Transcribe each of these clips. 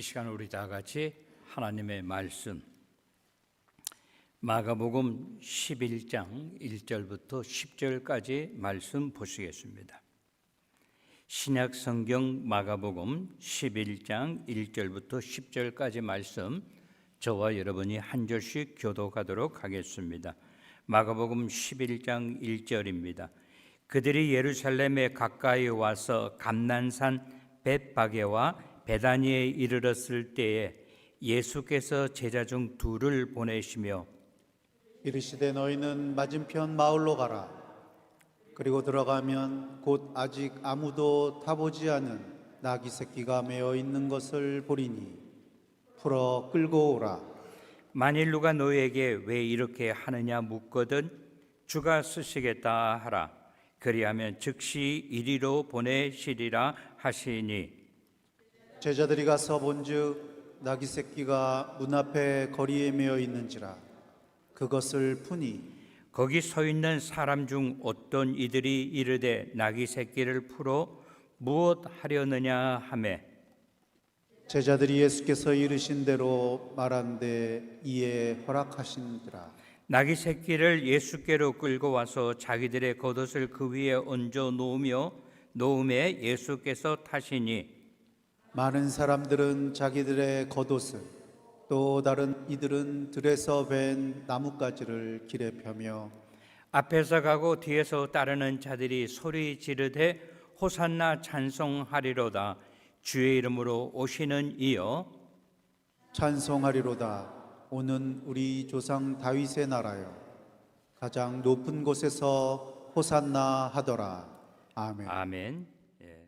시간 우리 다 같이 하나님의 말씀 마가복음 11장 1절부터 10절까지 말씀 보시겠습니다. 신약 성경 마가복음 11장 1절부터 10절까지 말씀 저와 여러분이 한 절씩 교독하도록 하겠습니다. 마가복음 11장 1절입니다. 그들이 예루살렘에 가까이 와서 감난산 벳바게와 베다니에 이르렀을 때에 예수께서 제자 중 둘을 보내시며 이르시되 너희는 맞은편 마을로 가라. 그리고 들어가면 곧 아직 아무도 타보지 않은 나귀 새끼가 매어 있는 것을 보리니 풀어 끌고 오라. 만일 누가 너희에게 왜 이렇게 하느냐 묻거든 주가 쓰시겠다 하라. 그리하면 즉시 이리로 보내시리라 하시니 제자들이 가서 본즉 나귀 새끼가 문 앞에 거리에 매어 있는지라 그것을 푸니 거기 서 있는 사람 중 어떤 이들이 이르되 나귀 새끼를 풀어 무엇 하려느냐 하매 제자들이 예수께서 이르신 대로 말한데 이에 허락하신지라. 나귀 새끼를 예수께로 끌고 와서 자기들의 겉옷을 그 위에 얹어 놓음에 예수께서 타시니 많은 사람들은 자기들의 겉옷을 또 다른 이들은 들에서 벤 나뭇가지를 길에 펴며 앞에서 가고 뒤에서 따르는 자들이 소리 지르되 호산나 찬송하리로다. 주의 이름으로 오시는 이여 찬송하리로다. 오는 우리 조상 다윗의 나라여 가장 높은 곳에서 호산나 하더라. 아멘. 아멘. 예.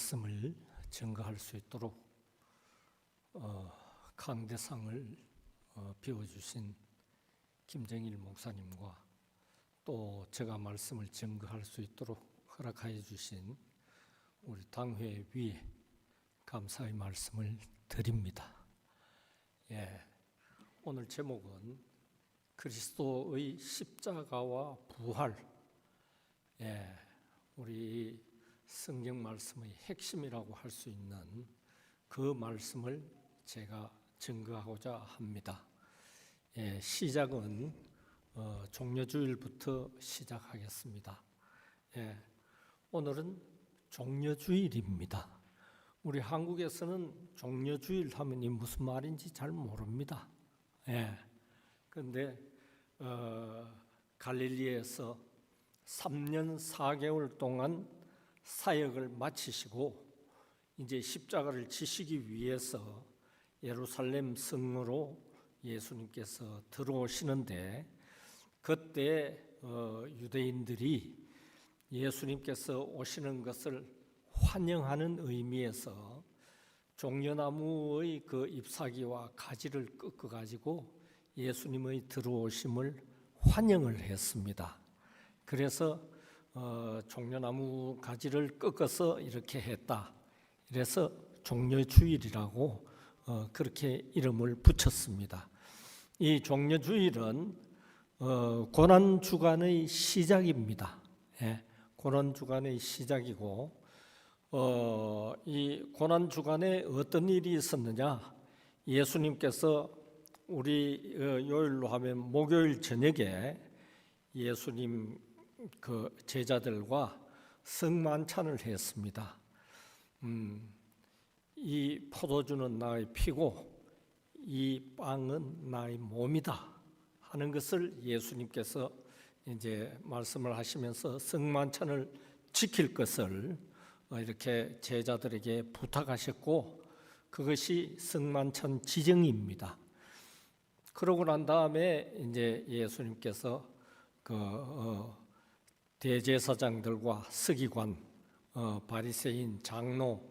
말씀을 증거할 수 있도록 강대상을 비워주신 김정일 목사님과 또 제가 말씀을 증거할 수 있도록 허락하여 주신 우리 당회 위에 감사의 말씀을 드립니다. 오늘 제목은 그리스도의 십자가와 부활, 우리 성경 말씀의 핵심이라고 할 수 있는 그 말씀을 제가 증거하고자 합니다. 시작은 종려주일부터 시작하겠습니다. 오늘은 종려주일입니다. 우리 한국에서는 종려주일 하면 무슨 말인지 잘 모릅니다. 그런데 갈릴리에서 3년 4개월 동안 사역을 마치시고 이제 십자가를 지시기 위해서 예루살렘 성으로 예수님께서 들어오시는데, 그때 유대인들이 예수님께서 오시는 것을 환영하는 의미에서 종려나무의 그 잎사귀와 가지를 꺾어 가지고 예수님의 들어오심을 환영을 했습니다. 그래서 종려나무 가지를 꺾어서 이렇게 했다. 그래서 종려주일이라고 그렇게 이름을 붙였습니다. 이 종려주일은 고난주간의 시작입니다. 고난주간의 시작이고, 이 고난주간에 어떤 일이 있었느냐? 예수님께서 우리 요일로 하면 목요일 저녁에 예수님 그 제자들과 성만찬을 했습니다. 이 포도주는 나의 피고 이 빵은 나의 몸이다 하는 것을 예수님께서 이제 말씀을 하시면서 성만찬을 지킬 것을 이렇게 제자들에게 부탁하셨고, 그것이 성만찬 지정입니다. 그러고 난 다음에 이제 예수님께서 대제사장들과 서기관, 바리새인, 장로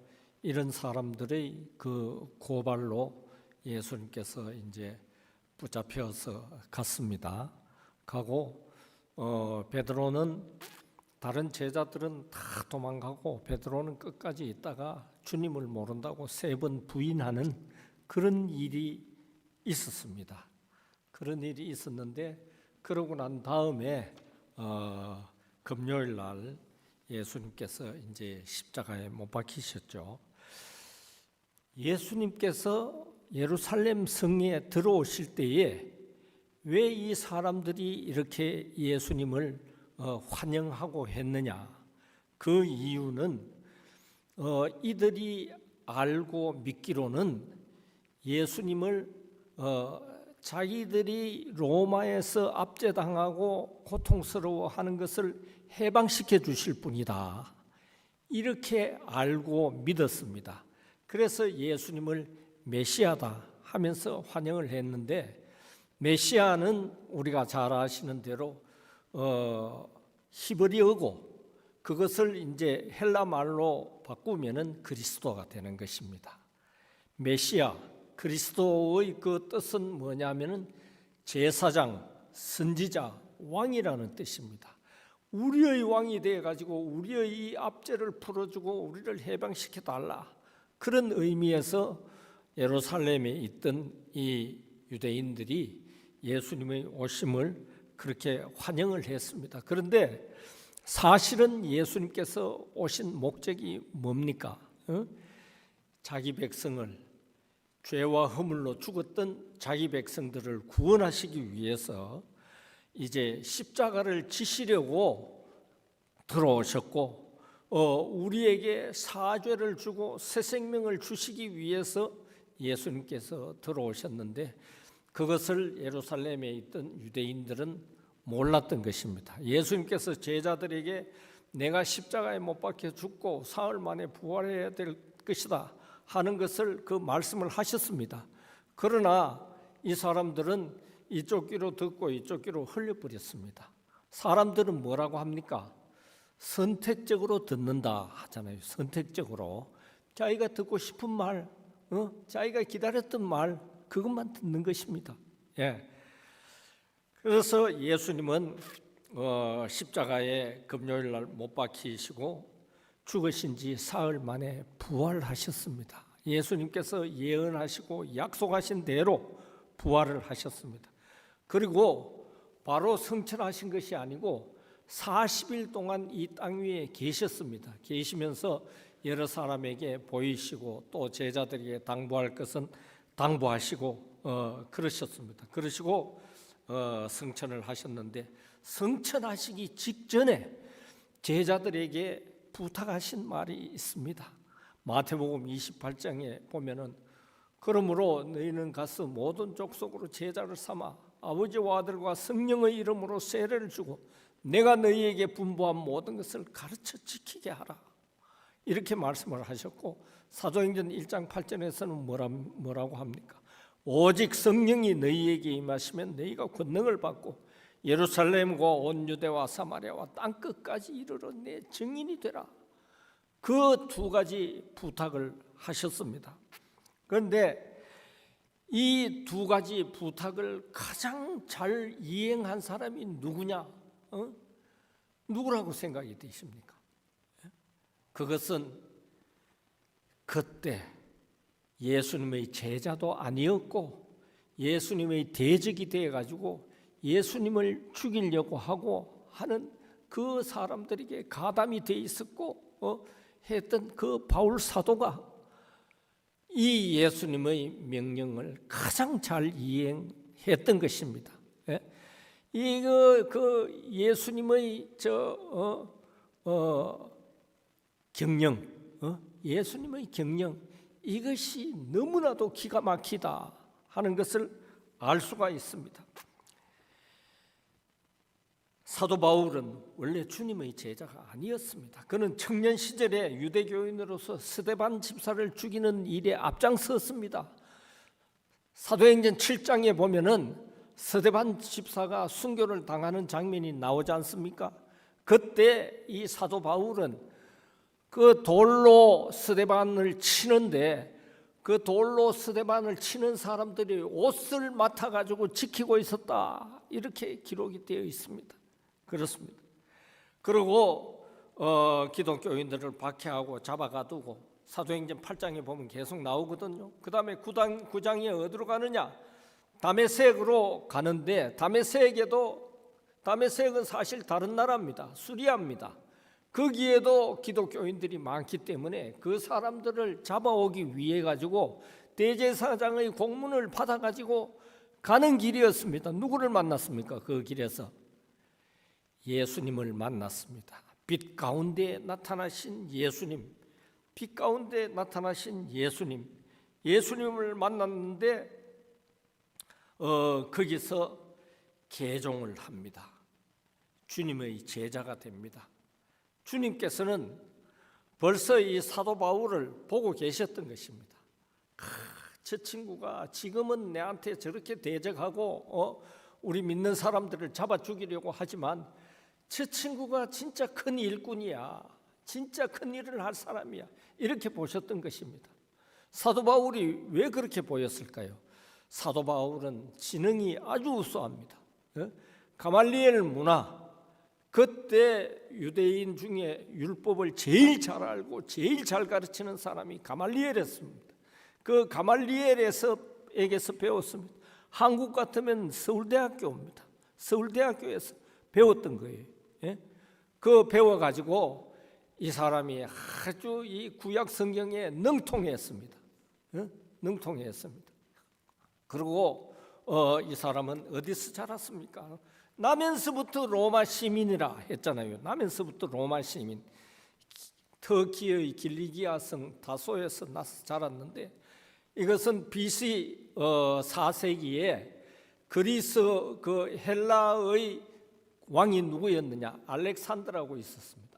이런 사람들의 그 고발로 예수님께서 이제 붙잡혀서 갔습니다. 가고 베드로는, 다른 제자들은 다 도망가고 베드로는 끝까지 있다가 주님을 모른다고 3번 부인하는 그런 일이 있었습니다. 그런 일이 있었는데, 그러고 난 다음에 금요일 날 예수님께서 이제 십자가에 못 박히셨죠. 예수님께서 예루살렘 성에 들어오실 때에 왜 이 사람들이 이렇게 예수님을 환영하고 했느냐? 그 이유는 이들이 알고 믿기로는 예수님을 자기들이 로마에서 압제당하고 고통스러워하는 것을 해방시켜 주실 분이다, 이렇게 알고 믿었습니다. 그래서 예수님을 메시아다 하면서 환영을 했는데, 메시아는 우리가 잘 아시는 대로 히브리어고, 그것을 이제 헬라 말로 바꾸면은 그리스도가 되는 것입니다. 메시아, 그리스도의 그 뜻은 뭐냐면은 제사장, 선지자, 왕이라는 뜻입니다. 우리의 왕이 되어 가지고 우리의 이 압제를 풀어주고 우리를 해방시켜 달라, 그런 의미에서 예루살렘에 있던 이 유대인들이 예수님의 오심을 그렇게 환영을 했습니다. 그런데 사실은 예수님께서 오신 목적이 뭡니까? 자기 백성을, 죄와 허물로 죽었던 자기 백성들을 구원하시기 위해서 이제 십자가를 지시려고 들어오셨고, 우리에게 사죄를 주고 새 생명을 주시기 위해서 예수님께서 들어오셨는데, 그것을 예루살렘에 있던 유대인들은 몰랐던 것입니다. 예수님께서 제자들에게 내가 십자가에 못 박혀 죽고 사흘 만에 부활해야 될 것이다 하는 것을 그 말씀을 하셨습니다. 그러나 이 사람들은 이쪽 귀로 듣고 이쪽 귀로 흘려버렸습니다. 사람들은 뭐라고 합니까? 선택적으로 듣는다 하잖아요. 선택적으로 자기가 듣고 싶은 말, 자기가 기다렸던 말 그것만 듣는 것입니다. 예. 그래서 예수님은 십자가에 금요일 날 못 박히시고 죽으신 지 사흘 만에 부활하셨습니다. 예수님께서 예언하시고 약속하신 대로 부활을 하셨습니다. 그리고 바로 승천하신 것이 아니고 40일 동안 이 땅 위에 계셨습니다. 계시면서 여러 사람에게 보이시고 또 제자들에게 당부할 것은 당부하시고 그러셨습니다. 그러시고 승천을 하셨는데 승천하시기 직전에 제자들에게 부탁하신 말이 있습니다. 마태복음 28장에 보면은 그러므로 너희는 가서 모든 족속으로 제자를 삼아 아버지와 아들과 성령의 이름으로 세례를 주고 내가 너희에게 분부한 모든 것을 가르쳐 지키게 하라. 이렇게 말씀을 하셨고 사도행전 1장 8절에서는 뭐라고 합니까? 오직 성령이 너희에게 임하시면 너희가 권능을 받고 예루살렘과 온 유대와 사마리아와 땅 끝까지 이르러 내 증인이 되라. 그 두 가지 부탁을 하셨습니다. 그런데 이 두 가지 부탁을 가장 잘 이행한 사람이 누구냐? 누구라고 생각이 되십니까? 그것은 그때 예수님의 제자도 아니었고 예수님의 대적이 되어가지고 예수님을 죽이려고 하고 하는 그 사람들에게 가담이 돼 있었고 했던 그 바울 사도가 이 예수님의 명령을 가장 잘 이행했던 것입니다. 그 예수님의 경영, 예수님의 경영 이것이 너무나도 기가 막히다 하는 것을 알 수가 있습니다. 사도 바울은 원래 주님의 제자가 아니었습니다. 그는 청년 시절에 유대교인으로서 스데반 집사를 죽이는 일에 앞장섰습니다. 사도행전 7장에 보면은 스데반 집사가 순교를 당하는 장면이 나오지 않습니까? 그때 이 사도 바울은 그 돌로 스데반을 치는데 그 돌로 스데반을 치는 사람들이 옷을 맡아가지고 지키고 있었다. 이렇게 기록이 되어 있습니다. 그렇습니다. 그리고 기독교인들을 박해하고 잡아가두고 사도행전 8장에 보면 계속 나오거든요. 그 다음에 9장에 어디로 가느냐? 다메섹으로 가는데 다메섹은 사실 다른 나라입니다. 수리아입니다. 거기에도 기독교인들이 많기 때문에 그 사람들을 잡아오기 위해 가지고 대제사장의 공문을 받아 가지고 가는 길이었습니다. 누구를 만났습니까? 그 길에서 예수님을 만났습니다. 빛 가운데 나타나신 예수님, 빛 가운데 나타나신 예수님을 만났는데 거기서 개종을 합니다. 주님의 제자가 됩니다. 주님께서는 벌써 이 사도 바울을 보고 계셨던 것입니다. 저 친구가 지금은 내한테 저렇게 대적하고 우리 믿는 사람들을 잡아 죽이려고 하지만 저 친구가 진짜 큰 일꾼이야. 진짜 큰 일을 할 사람이야. 이렇게 보셨던 것입니다. 사도 바울이 왜 그렇게 보였을까요? 사도 바울은 지능이 아주 우수합니다. 가말리엘 문화, 그때 유대인 중에 율법을 제일 잘 알고 제일 잘 가르치는 사람이 가말리엘이었습니다. 그 가말리엘에게서 배웠습니다. 한국 같으면 서울대학교입니다. 서울대학교에서 배웠던 거예요. 그 배워가지고 이 사람이 아주 이 구약 성경에 능통했습니다. 능통했습니다. 그리고 이 사람은 어디서 자랐습니까? 나면서부터 로마 시민이라 했잖아요. 나면서부터 로마 시민. 터키의 길리기아성 다소에서 나서 자랐는데 이것은 BC 4세기에 그리스 그 헬라의 왕이 누구였느냐? 알렉산더라고 있었습니다.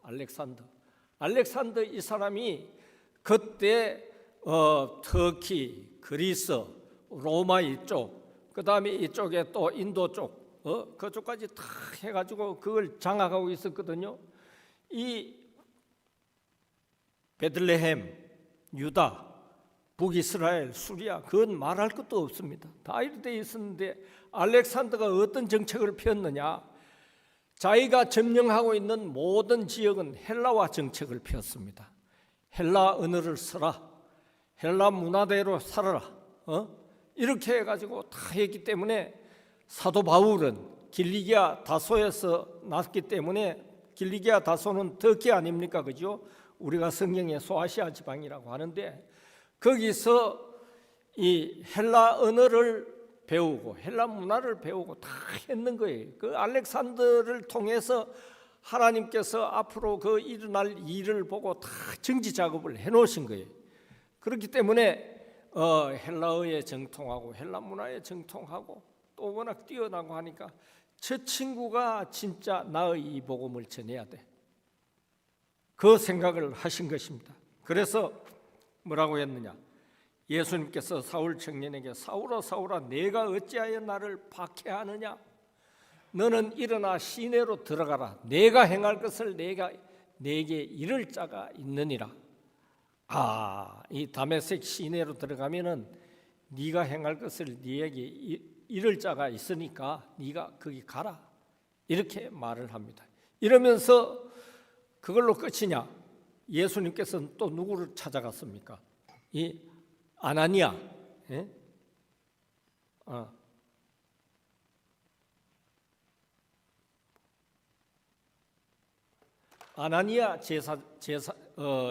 알렉산더 이 사람이 그때 터키, 그리스, 로마 이쪽, 그 다음에 이쪽에 또 인도 쪽, 그쪽까지 다 해가지고 그걸 장악하고 있었거든요. 이 베들레헴, 유다, 북이스라엘, 수리아, 그건 말할 것도 없습니다. 다 이렇게 있었는데 알렉산더가 어떤 정책을 폈느냐? 자기가 점령하고 있는 모든 지역은 헬라화 정책을 폈습니다. 헬라 언어를 써라, 헬라 문화대로 살아라, 이렇게 해가지고 다 했기 때문에 사도 바울은 길리기아 다소에서 났기 때문에, 길리기아 다소는 터키 아닙니까, 그죠? 우리가 성경에 소아시아 지방이라고 하는데 거기서 이 헬라 언어를 배우고 헬라 문화를 배우고 다 했는 거예요. 그 알렉산더를 통해서 하나님께서 앞으로 그 일어날 일을 보고 다 정지 작업을 해놓으신 거예요. 그렇기 때문에 헬라어에 정통하고 헬라 문화에 정통하고 또 워낙 뛰어나고 하니까 저 친구가 진짜 나의 이 복음을 전해야 돼, 그 생각을 하신 것입니다. 그래서 뭐라고 했느냐? 예수님께서 사울 청년에게 사울아 사울아 내가 어찌하여 나를 박해하느냐? 너는 일어나 시내로 들어가라. 내가 행할 것을 내게 이를 자가 있느니라. 이 다메섹 시내로 들어가면은 네가 행할 것을 네게 이를 자가 있으니까 네가 거기 가라, 이렇게 말을 합니다. 이러면서 그걸로 끝이냐? 예수님께서는 또 누구를 찾아갔습니까? 이 아나니아, 아나니아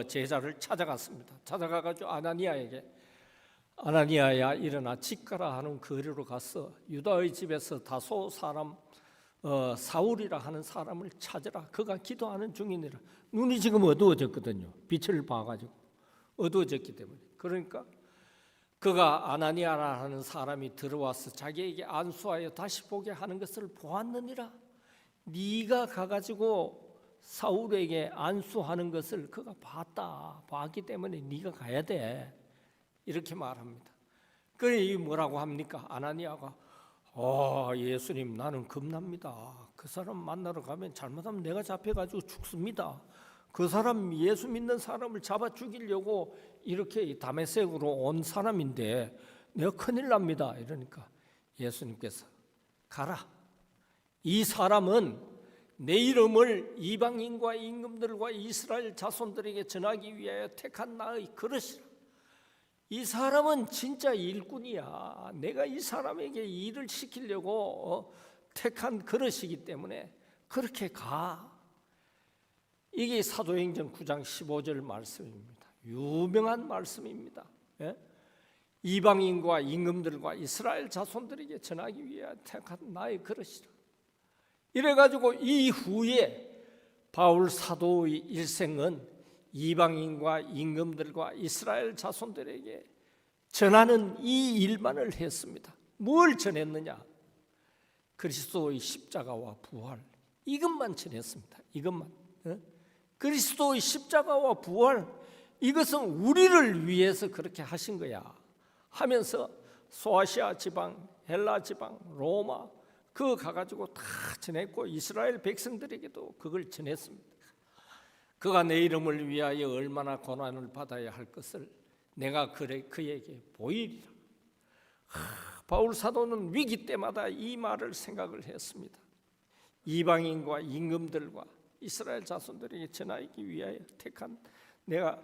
제자를 찾아갔습니다. 찾아가가지고 아나니아에게 아나니아야 일어나 집 가라 하는 거리로 가서 유다의 집에서 다소 사람 사울이라 하는 사람을 찾으라. 그가 기도하는 중이니라. 눈이 지금 어두워졌거든요. 빛을 봐가지고 어두워졌기 때문에. 그러니까 그가 아나니아라 하는 사람이 들어와서 자기에게 안수하여 다시 보게 하는 것을 보았느니라. 네가 가가지고 사울에게 안수하는 것을 그가 봤기 때문에 네가 가야 돼, 이렇게 말합니다. 그래 이 뭐라고 합니까? 아나니아가 예수님 나는 겁납니다. 그 사람 만나러 가면 잘못하면 내가 잡혀가지고 죽습니다. 그 사람 예수 믿는 사람을 잡아 죽이려고 이렇게 다메섹으로 온 사람인데 내가 큰일 납니다. 이러니까 예수님께서 가라. 이 사람은 내 이름을 이방인과 임금들과 이스라엘 자손들에게 전하기 위하여 택한 나의 그릇이라. 이 사람은 진짜 일꾼이야. 내가 이 사람에게 일을 시키려고 택한 그릇이기 때문에 그렇게 가. 이게 사도행전 9장 15절 말씀입니다. 유명한 말씀입니다. 이방인과 임금들과 이스라엘 자손들에게 전하기 위하여 택한 나의 그릇이라. 이래가지고 이후에 바울 사도의 일생은 이방인과 임금들과 이스라엘 자손들에게 전하는 이 일만을 했습니다. 뭘 전했느냐? 그리스도의 십자가와 부활, 이것만 전했습니다. 이것만. 그리스도의 십자가와 부활, 이것은 우리를 위해서 그렇게 하신 거야 하면서 소아시아 지방, 헬라 지방, 로마 그거 가가지고 다 전했고 이스라엘 백성들에게도 그걸 전했습니다. 그가 내 이름을 위하여 얼마나 고난을 받아야 할 것을 내가 그에게 보이리라. 바울 사도는 위기 때마다 이 말을 생각을 했습니다. 이방인과 임금들과 이스라엘 자손들에게 전하기 위하여 택한 내가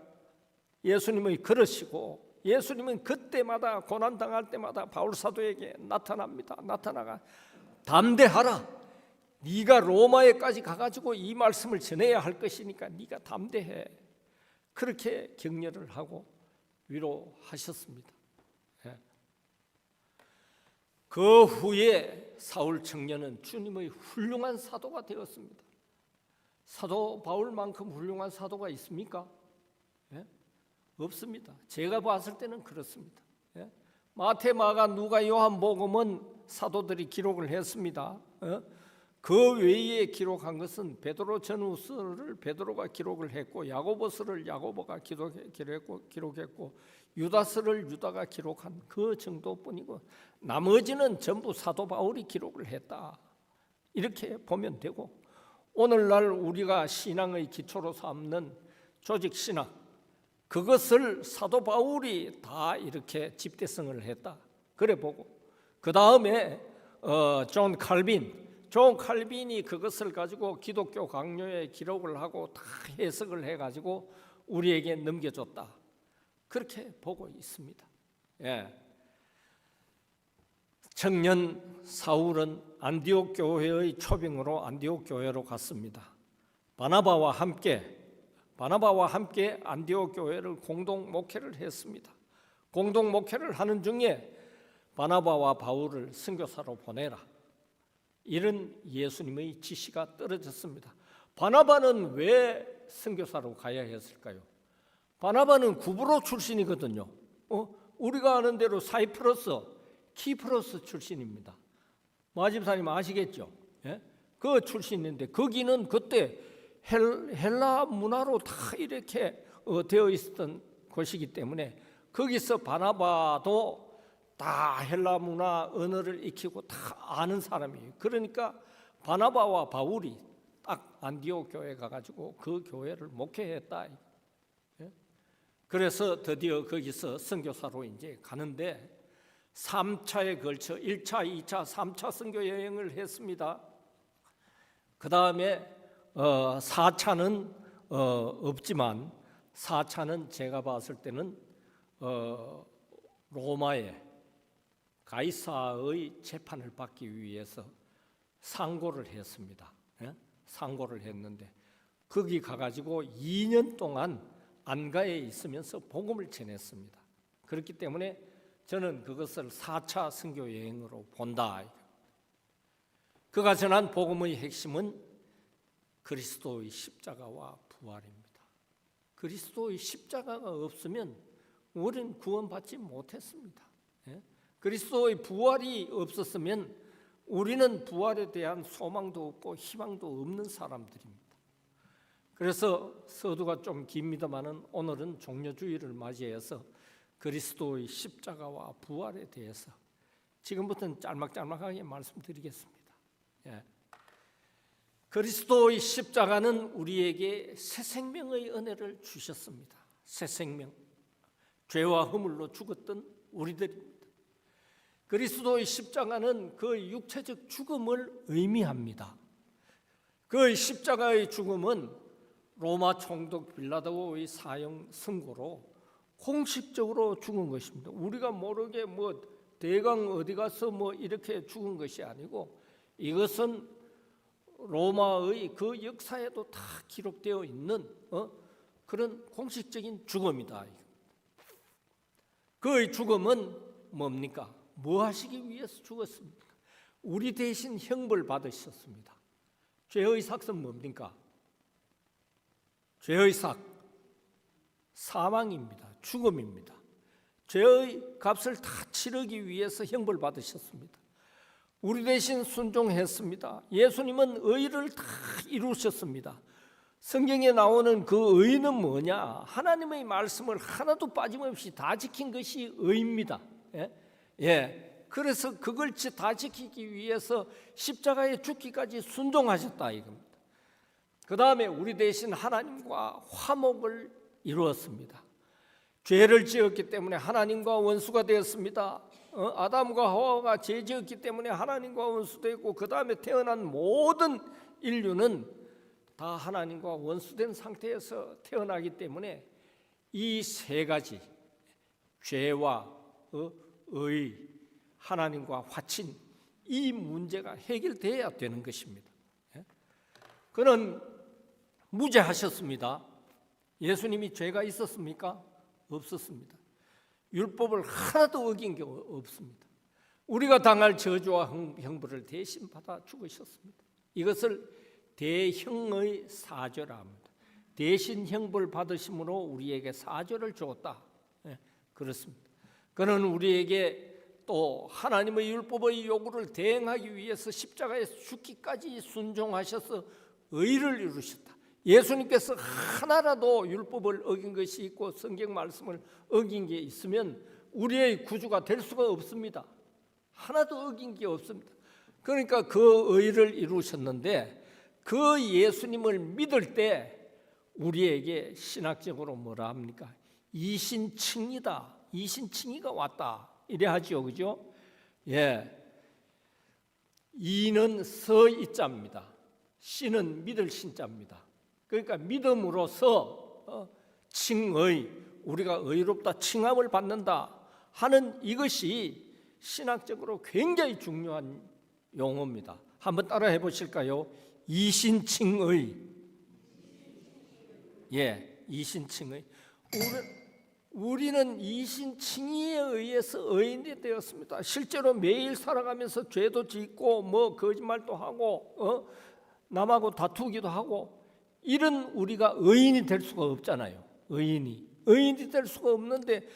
예수님의 그릇이고, 예수님은 그때마다 고난당할 때마다 바울 사도에게 나타납니다. 나타나가 담대하라. 네가 로마에까지 가가지고 이 말씀을 전해야 할 것이니까 네가 담대해. 그렇게 격려를 하고 위로하셨습니다. 그 후에 사울 청년은 주님의 훌륭한 사도가 되었습니다. 사도 바울만큼 훌륭한 사도가 있습니까? 없습니다. 제가 봤을 때는 그렇습니다. 마태, 마가, 누가, 요한복음은 사도들이 기록을 했습니다. 그 외에 기록한 것은 베드로 전후서를 베드로가 기록을 했고, 야고보서를 야고보가 기록했고, 유다서를 유다가 기록한 그 정도뿐이고, 나머지는 전부 사도 바울이 기록을 했다, 이렇게 보면 되고, 오늘날 우리가 신앙의 기초로 삼는 조직 신학, 그것을 사도 바울이 다 이렇게 집대성을 했다. 그래 보고 그 다음에 존 칼빈이 그것을 가지고 기독교 강요에 기록을 하고 다 해석을 해가지고 우리에게 넘겨줬다. 그렇게 보고 있습니다. 예. 청년 사울은 안디옥 교회의 초빙으로 안디옥 교회로 갔습니다. 바나바와 함께 안디옥 교회를 공동 목회를 했습니다. 공동 목회를 하는 중에 바나바와 바울을 선교사로 보내라, 이런 예수님의 지시가 떨어졌습니다. 바나바는 왜 선교사로 가야 했을까요? 바나바는 구브로 출신이거든요. 우리가 아는 대로 사이프러스, 키프러스 출신입니다. 마집사님 아시겠죠? 예? 그 출신인데 거기는 그때 헬라 문화로 다 이렇게 되어 있었던 곳이기 때문에 거기서 바나바도 다 헬라 문화 언어를 익히고 다 아는 사람이에요. 그러니까 바나바와 바울이 딱 안디옥 교회 가가지고 그 교회를 목회했다. 예? 그래서 드디어 거기서 선교사로 이제 가는데 3차에 걸쳐 1차, 2차, 3차 선교 여행을 했습니다. 그 다음에 4차는 없지만 4차는 제가 봤을 때는 로마에 가이사의 재판을 받기 위해서 상고를 했습니다. 예? 상고를 했는데 거기 가가지고 2년 동안 안가에 있으면서 복음을 전했습니다. 그렇기 때문에 저는 그것을 4차 선교 여행으로 본다. 그가 전한 복음의 핵심은 그리스도의 십자가와 부활입니다. 그리스도의 십자가가 없으면 우리는 구원받지 못했습니다. 예? 그리스도의 부활이 없었으면 우리는 부활에 대한 소망도 없고 희망도 없는 사람들입니다. 그래서 서두가 좀 깁니다마는 오늘은 종려주의를 맞이해서 그리스도의 십자가와 부활에 대해서 지금부터는 짤막짤막하게 말씀드리겠습니다. 예. 그리스도의 십자가는 우리에게 새 생명의 은혜를 주셨습니다. 새 생명, 죄와 허물로 죽었던 우리들입니다. 그리스도의 십자가는 그 육체적 죽음을 의미합니다. 그 십자가의 죽음은 로마 총독 빌라도의 사형 선고로 공식적으로 죽은 것입니다. 우리가 모르게 뭐 대강 어디 가서 뭐 이렇게 죽은 것이 아니고 이것은 로마의 그 역사에도 다 기록되어 있는 그런 공식적인 죽음이다. 그의 죽음은 뭡니까? 뭐 하시기 위해서 죽었습니까? 우리 대신 형벌 받으셨습니다. 죄의 삭은 뭡니까? 죄의 삭, 사망입니다. 죽음입니다. 죄의 값을 다 치르기 위해서 형벌 받으셨습니다. 우리 대신 순종했습니다. 예수님은 의를 다 이루셨습니다. 성경에 나오는 그 의는 뭐냐? 하나님의 말씀을 하나도 빠짐없이 다 지킨 것이 의입니다. 예. 그래서 그걸 다 지키기 위해서 십자가에 죽기까지 순종하셨다 이겁니다. 그 다음에 우리 대신 하나님과 화목을 이루었습니다. 죄를 지었기 때문에 하나님과 원수가 되었습니다. 아담과 하와가 죄 지었기 때문에 하나님과 원수되고 그 다음에 태어난 모든 인류는 다 하나님과 원수된 상태에서 태어나기 때문에 이 세 가지 죄와 의, 하나님과 화친 이 문제가 해결돼야 되는 것입니다. 그는 무죄하셨습니다. 예수님이 죄가 있었습니까? 없었습니다. 율법을 하나도 어긴 게 없습니다. 우리가 당할 저주와 형벌을 대신 받아 죽으셨습니다. 이것을 대형의 사죄라 합니다. 대신 형벌 받으심으로 우리에게 사죄를 주었다. 그렇습니다. 그는 우리에게 또 하나님의 율법의 요구를 대행하기 위해서 십자가에 죽기까지 순종하셔서 의를 이루셨다. 예수님께서 하나라도 율법을 어긴 것이 있고 성경 말씀을 어긴 게 있으면 우리의 구주가 될 수가 없습니다. 하나도 어긴 게 없습니다. 그러니까 그 의를 이루셨는데 그 예수님을 믿을 때 우리에게 신학적으로 뭐라 합니까? 이신칭이다. 이신칭이가 왔다. 이래 하죠, 그죠? 예. 이는 서이자입니다. 신은 믿을 신자입니다. 그러니까 믿음으로써 칭의, 우리가 의롭다 칭함을 받는다 하는 이것이 신학적으로 굉장히 중요한 용어입니다. 한번 따라해 보실까요? 이신칭의. 예, 이신칭의. 우리는 이신칭의에 의해서 의인이 되었습니다. 실제로 매일 살아가면서 죄도 짓고 뭐 거짓말도 하고 남하고 다투기도 하고 이런 우리가 의인이 될 수가 없잖아요. 의인이 될 수가 없는데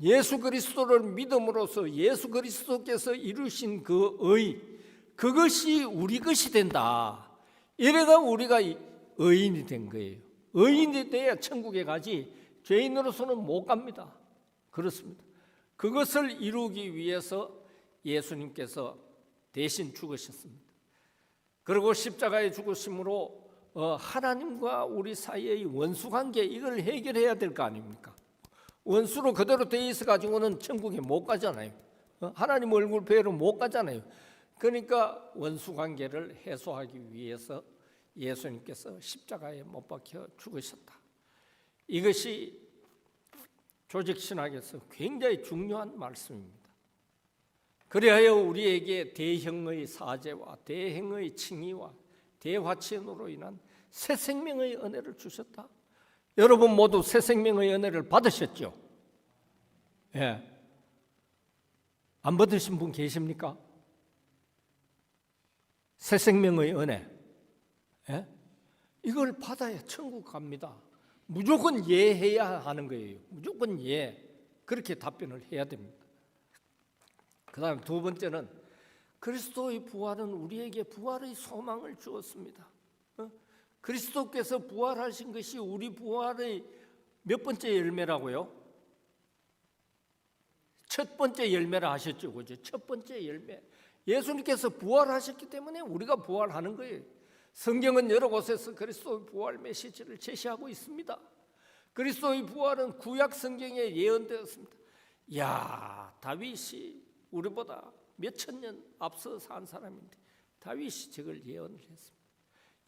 예수 그리스도를 믿음으로써 예수 그리스도께서 이루신 그 의, 그것이 우리 것이 된다. 이래가 우리가 의인이 된 거예요. 의인이 돼야 천국에 가지 죄인으로서는 못 갑니다. 그렇습니다. 그것을 이루기 위해서 예수님께서 대신 죽으셨습니다. 그리고 십자가에 죽으심으로 하나님과 우리 사이의 원수관계, 이걸 해결해야 될 거 아닙니까? 원수로 그대로 돼 있어 가지고는 천국에 못 가잖아요. 하나님 얼굴 뵈러 못 가잖아요. 그러니까 원수관계를 해소하기 위해서 예수님께서 십자가에 못 박혀 죽으셨다. 이것이 조직신학에서 굉장히 중요한 말씀입니다. 그리하여 우리에게 대형의 사죄와 대행의 칭의와 대화치연으로 인한 새 생명의 은혜를 주셨다. 여러분 모두 새 생명의 은혜를 받으셨죠? 예. 안 받으신 분 계십니까? 새 생명의 은혜. 예? 이걸 받아야 천국 갑니다. 무조건 예해야 하는 거예요. 무조건 예. 그렇게 답변을 해야 됩니다. 그 다음 두 번째는 그리스도의 부활은 우리에게 부활의 소망을 주었습니다. 그리스도께서 부활하신 것이 우리 부활의 몇 번째 열매라고요? 첫 번째 열매라 하셨죠, 그죠? 첫 번째 열매. 예수님께서 부활하셨기 때문에 우리가 부활하는 거예요. 성경은 여러 곳에서 그리스도의 부활 메시지를 제시하고 있습니다. 그리스도의 부활은 구약 성경에 예언되었습니다. 야, 다윗이 우리보다 몇천 년 앞서 산 사람인데 다윗이 저걸 예언을 했습니다.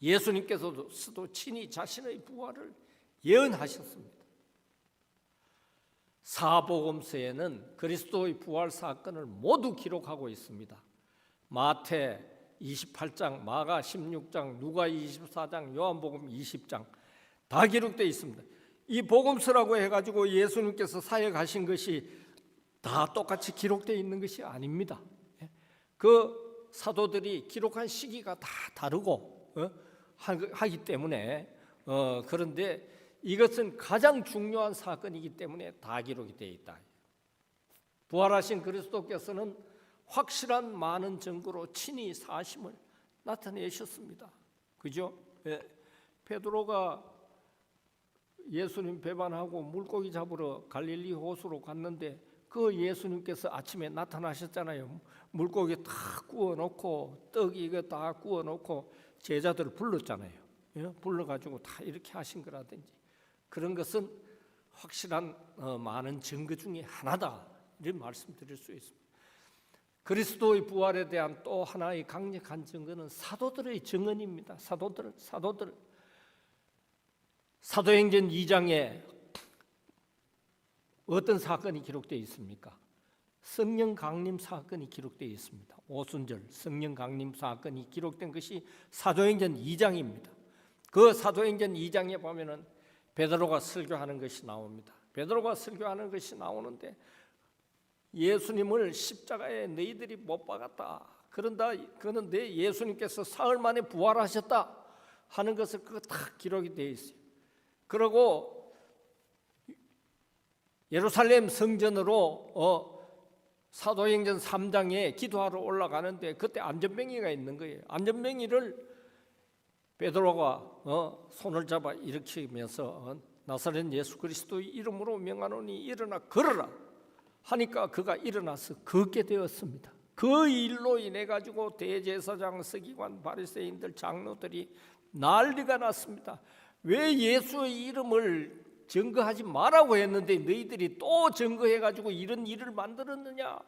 예수님께서도 친히 자신의 부활을 예언하셨습니다. 사복음서에는 그리스도의 부활 사건을 모두 기록하고 있습니다. 마태 28장, 마가 16장, 누가 24장, 요한복음 20장 다 기록되어 있습니다. 이 복음서라고 해가지고 예수님께서 사역하신 것이 다 똑같이 기록되어 있는 것이 아닙니다. 그 사도들이 기록한 시기가 다 다르고 하기 때문에 그런데 이것은 가장 중요한 사건이기 때문에 다 기록이 되어 있다. 부활하신 그리스도께서는 확실한 많은 증거로 친히 사심을 나타내셨습니다. 그죠? 베드로가 예수님 배반하고 물고기 잡으러 갈릴리 호수로 갔는데 그 예수님께서 아침에 나타나셨잖아요. 물고기 다 구워놓고 떡 이거 다 구워놓고 제자들을 불렀잖아요. 불러가지고 다 이렇게 하신 거라든지 그런 것은 확실한 많은 증거 중에 하나다 이런 말씀드릴 수 있습니다. 그리스도의 부활에 대한 또 하나의 강력한 증거는 사도들의 증언입니다. 사도들 사도행전 2장에 어떤 사건이 기록되어 있습니까? 성령 강림 사건이 기록되어 있습니다. 오순절 성령 강림 사건이 기록된 것이 사도행전 2장입니다. 그 사도행전 2장에 보면은 베드로가 설교하는 것이 나옵니다. 베드로가 설교하는 것이 나오는데 예수님을 십자가에 너희들이 못 박았다. 그런데 예수님께서 사흘 만에 부활하셨다 하는 것을 그거 다 기록이 되어 있어요. 그리고 예루살렘 성전으로 사도행전 3장에 기도하러 올라가는데 그때 안전뱅이가 있는 거예요. 안전뱅이를 베드로가 손을 잡아 일으키면서 나사렛 예수 그리스도의 이름으로 명하노니 일어나 걸어라 하니까 그가 일어나서 걷게 되었습니다. 그 일로 인해 가지고 대제사장, 서기관, 바리새인들, 장로들이 난리가 났습니다. 왜 예수의 이름을 증거하지 말라고 했는데 너희들이 또 증거해가지고 이런 일을 만들었느냐?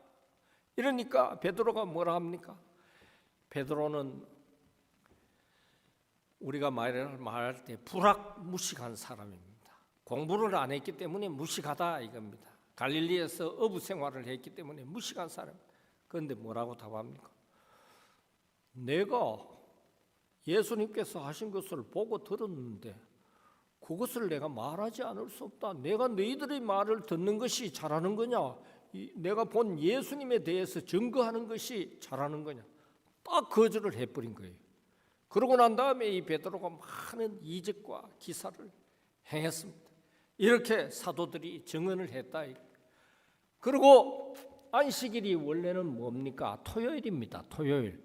이러니까 베드로가 뭐라 합니까? 베드로는 우리가 말할 때 불학무식한 사람입니다. 공부를 안 했기 때문에 무식하다 이겁니다. 갈릴리에서 어부 생활을 했기 때문에 무식한 사람. 그런데 뭐라고 답합니까? 내가 예수님께서 하신 것을 보고 들었는데 그것을 내가 말하지 않을 수 없다. 내가 너희들의 말을 듣는 것이 잘하는 거냐? 내가 본 예수님에 대해서 증거하는 것이 잘하는 거냐? 딱 거절을 해버린 거예요. 그러고 난 다음에 이 베드로가 많은 이적과 기사를 행했습니다. 이렇게 사도들이 증언을 했다. 그리고 안식일이 원래는 뭡니까? 토요일입니다. 토요일.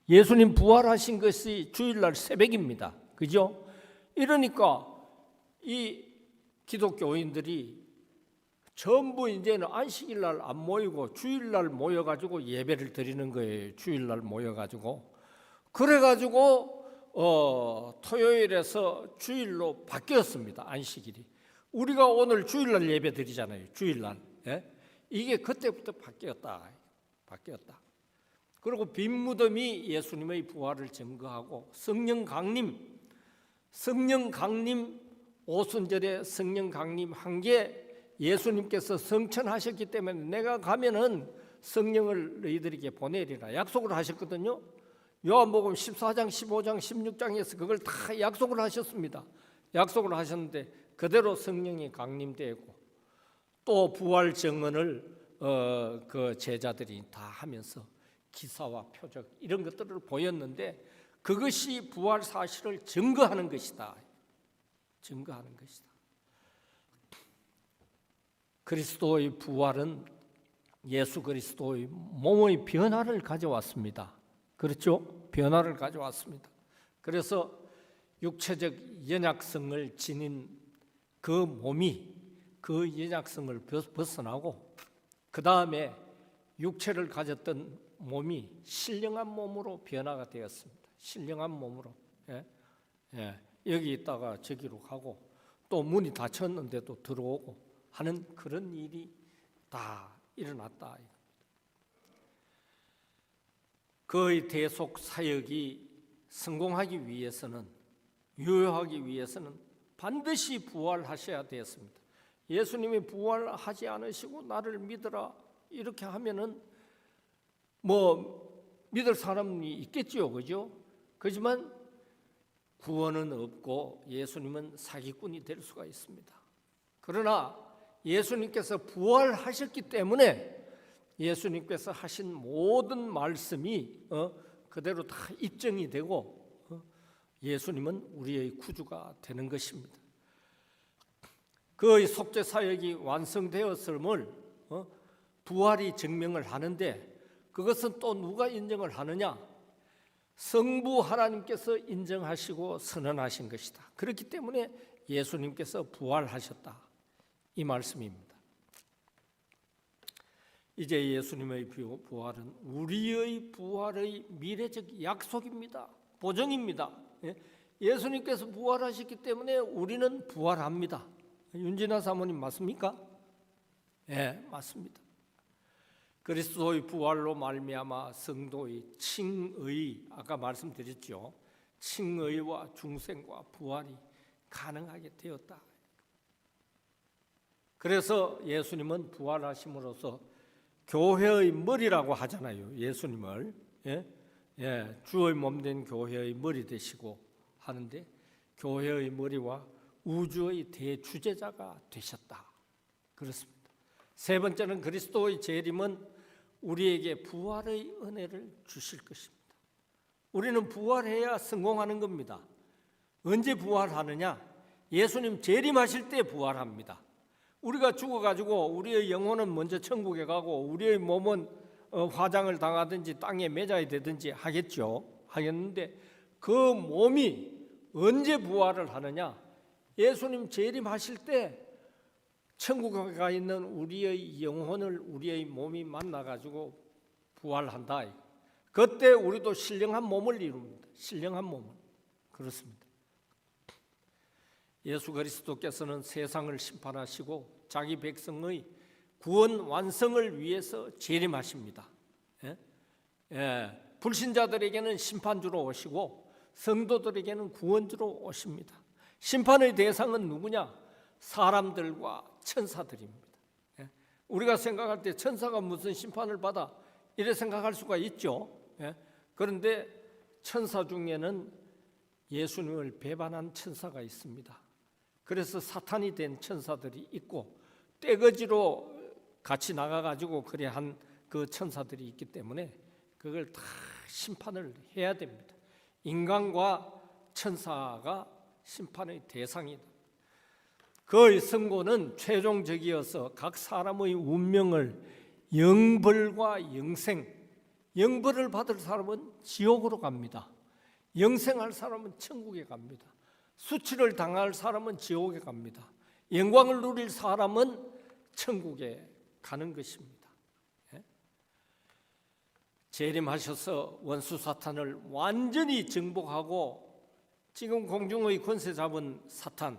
예수님 부활하신 것이 주일날 새벽입니다. 그죠? 이러니까 이 기독교인들이 전부 이제는 안식일날 안 모이고 주일날 모여가지고 예배를 드리는 거예요. 주일날 모여가지고. 그래가지고 토요일에서 주일로 바뀌었습니다. 안식일이. 우리가 오늘 주일날 예배 드리잖아요. 주일날. 예? 이게 그때부터 바뀌었다. 그리고 빈 무덤이 예수님의 부활을 증거하고 성령 강림 오순절에 성령 강림한 게 예수님께서 성천하셨기 때문에 내가 가면은 성령을 너희들에게 보내리라 약속을 하셨거든요. 요한복음 14장, 15장, 16장에서 그걸 다 약속을 하셨습니다. 약속을 하셨는데 그대로 성령이 강림되고 또 부활 증언을 그 제자들이 다 하면서 기사와 표적 이런 것들을 보였는데 그것이 부활 사실을 증거하는 것이다. 증거하는 것이다. 그리스도의 부활은 예수 그리스도의 몸의 변화를 가져왔습니다. 그렇죠? 변화를 가져왔습니다. 그래서 육체적 연약성을 지닌 그 몸이 그 연약성을 벗어나고 그 다음에 육체를 가졌던 몸이 신령한 몸으로 변화가 되었습니다. 신령한 몸으로. 여기 있다가 저기로 가고 또 문이 닫혔는데도 들어오고 하는 그런 일이 다 일어났다. 그의 대속 사역이 성공하기 위해서는 유효하기 위해서는 반드시 부활하셔야 되었습니다. 예수님이 부활하지 않으시고 나를 믿으라 이렇게 하면은 뭐 믿을 사람이 있겠지요, 그죠? 그렇지만 구원은 없고 예수님은 사기꾼이 될 수가 있습니다. 그러나 예수님께서 부활하셨기 때문에 예수님께서 하신 모든 말씀이 그대로 다 입증이 되고 예수님은 우리의 구주가 되는 것입니다. 그의 속죄 사역이 완성되었음을 부활이 증명을 하는데 그것은 또 누가 인정을 하느냐? 성부 하나님께서 인정하시고 선언하신 것이다. 그렇기 때문에 예수님께서 부활하셨다. 이 말씀입니다. 이제 예수님의 부활은 우리의 부활의 미래적 약속입니다. 보증입니다. 예수님께서 부활하셨기 때문에 우리는 부활합니다. 윤진아 사모님 맞습니까? 네, 맞습니다. 그리스도의 부활로 말미암아 성도의 칭의, 아까 말씀드렸죠. 칭의와 중생과 부활이 가능하게 되었다. 그래서 예수님은 부활하심으로써 교회의 머리라고 하잖아요. 예수님을 주의 몸된 교회의 머리 되시고 하는데 교회의 머리와 우주의 대주제자가 되셨다. 그렇습니다. 세 번째는 그리스도의 재림은 우리에게 부활의 은혜를 주실 것입니다. 우리는 부활해야 성공하는 겁니다. 언제 부활하느냐? 예수님 재림하실 때 부활합니다. 우리가 죽어가지고 우리의 영혼은 먼저 천국에 가고 우리의 몸은 화장을 당하든지 땅에 매자야 되든지 하겠는데 그 몸이 언제 부활을 하느냐? 예수님 재림하실 때 천국에 가 있는 우리의 영혼을 우리의 몸이 만나가지고 부활한다. 그때 우리도 신령한 몸을 이룹니다. 신령한 몸을. 그렇습니다. 예수 그리스도께서는 세상을 심판하시고 자기 백성의 구원 완성을 위해서 재림하십니다. 불신자들에게는 심판주로 오시고 성도들에게는 구원주로 오십니다. 심판의 대상은 누구냐? 사람들과 천사들입니다. 우리가 생각할 때 천사가 무슨 심판을 받아? 이래 생각할 수가 있죠. 그런데 천사 중에는 예수님을 배반한 천사가 있습니다. 그래서 사탄이 된 천사들이 있고 떼거지로 같이 나가가지고 그래 한 그 천사들이 있기 때문에 그걸 다 심판을 해야 됩니다. 인간과 천사가 심판의 대상이다. 그의 선고는 최종적이어서 각 사람의 운명을 영벌과 영생, 영벌을 받을 사람은 지옥으로 갑니다. 영생할 사람은 천국에 갑니다. 수치를 당할 사람은 지옥에 갑니다. 영광을 누릴 사람은 천국에 가는 것입니다. 재림하셔서 원수 사탄을 완전히 정복하고 지금 공중의 권세 잡은 사탄,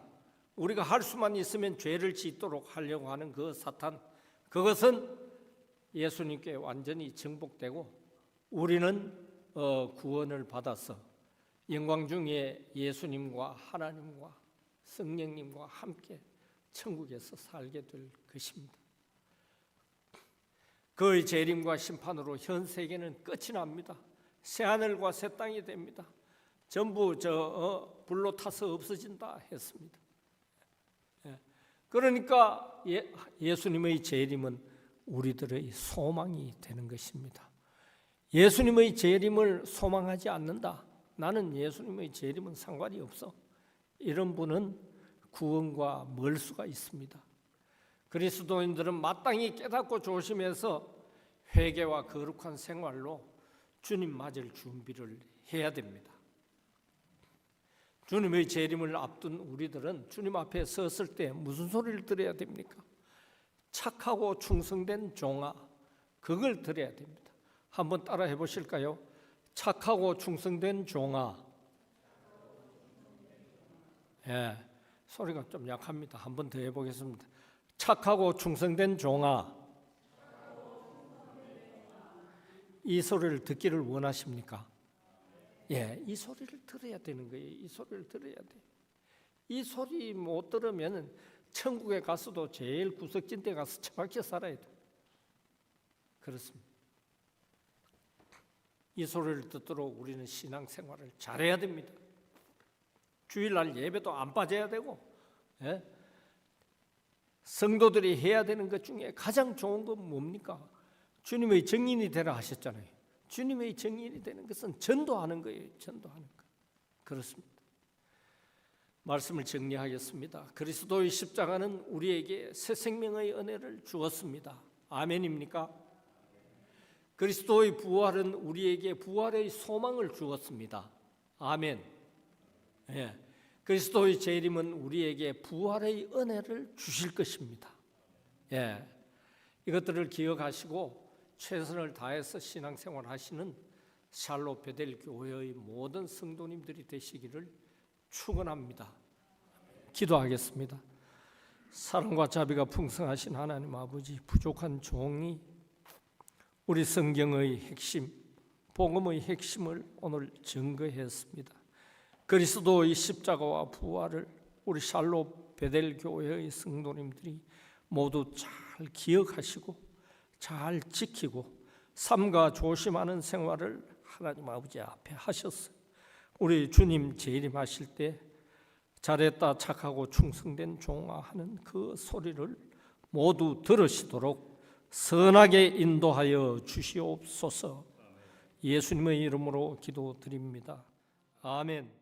우리가 할 수만 있으면 죄를 짓도록 하려고 하는 그 사탄, 그것은 예수님께 완전히 정복되고 우리는 구원을 받아서 영광 중에 예수님과 하나님과 성령님과 함께 천국에서 살게 될 것입니다. 그의 재림과 심판으로 현 세계는 끝이 납니다. 새 하늘과 새 땅이 됩니다. 전부 불로 타서 없어진다 했습니다. 그러니까 예수님의 재림은 우리들의 소망이 되는 것입니다. 예수님의 재림을 소망하지 않는다. 나는 예수님의 재림은 상관이 없어. 이런 분은 구원과 멀 수가 있습니다. 그리스도인들은 마땅히 깨닫고 조심해서 회개와 거룩한 생활로 주님 맞을 준비를 해야 됩니다. 주님의 재림을 앞둔 우리들은 주님 앞에 섰을 때 무슨 소리를 들어야 됩니까? 착하고 충성된 종아, 그걸 들어야 됩니다. 한번 따라 해보실까요? 착하고 충성된 종아. 소리가 좀 약합니다. 한번 더 해보겠습니다. 착하고 충성된 종아. 이 소리를 듣기를 원하십니까? 이 소리를 들어야 되는 거예요. 이 소리를 들어야 돼. 이 소리 못 들으면 천국에 가서도 제일 구석진 데 가서 처박혀 살아야 돼. 그렇습니다. 이 소리를 듣도록 우리는 신앙생활을 잘해야 됩니다. 주일날 예배도 안 빠져야 되고, 성도들이 해야 되는 것 중에 가장 좋은 건 뭡니까? 주님의 증인이 되라 하셨잖아요. 주님의 증인이 되는 것은 전도하는 거예요. 전도하는 거. 그렇습니다. 말씀을 정리하겠습니다. 그리스도의 십자가는 우리에게 새 생명의 은혜를 주었습니다. 아멘입니까? 그리스도의 부활은 우리에게 부활의 소망을 주었습니다. 아멘. 그리스도의 재림은 우리에게 부활의 은혜를 주실 것입니다. 이것들을 기억하시고 최선을 다해서 신앙생활 하시는 샬롯 베델 교회의 모든 성도님들이 되시기를 축원합니다. 기도하겠습니다. 사랑과 자비가 풍성하신 하나님 아버지, 부족한 종이 우리 성경의 핵심, 복음의 핵심을 오늘 증거했습니다. 그리스도의 십자가와 부활을 우리 샬롯 베델 교회의 성도님들이 모두 잘 기억하시고 잘 지키고 삼가 조심하는 생활을 하나님 아버지 앞에 하셨어요. 우리 주님 재림하실 때 잘했다 착하고 충성된 종아 하는 그 소리를 모두 들으시도록 선하게 인도하여 주시옵소서. 예수님의 이름으로 기도드립니다. 아멘.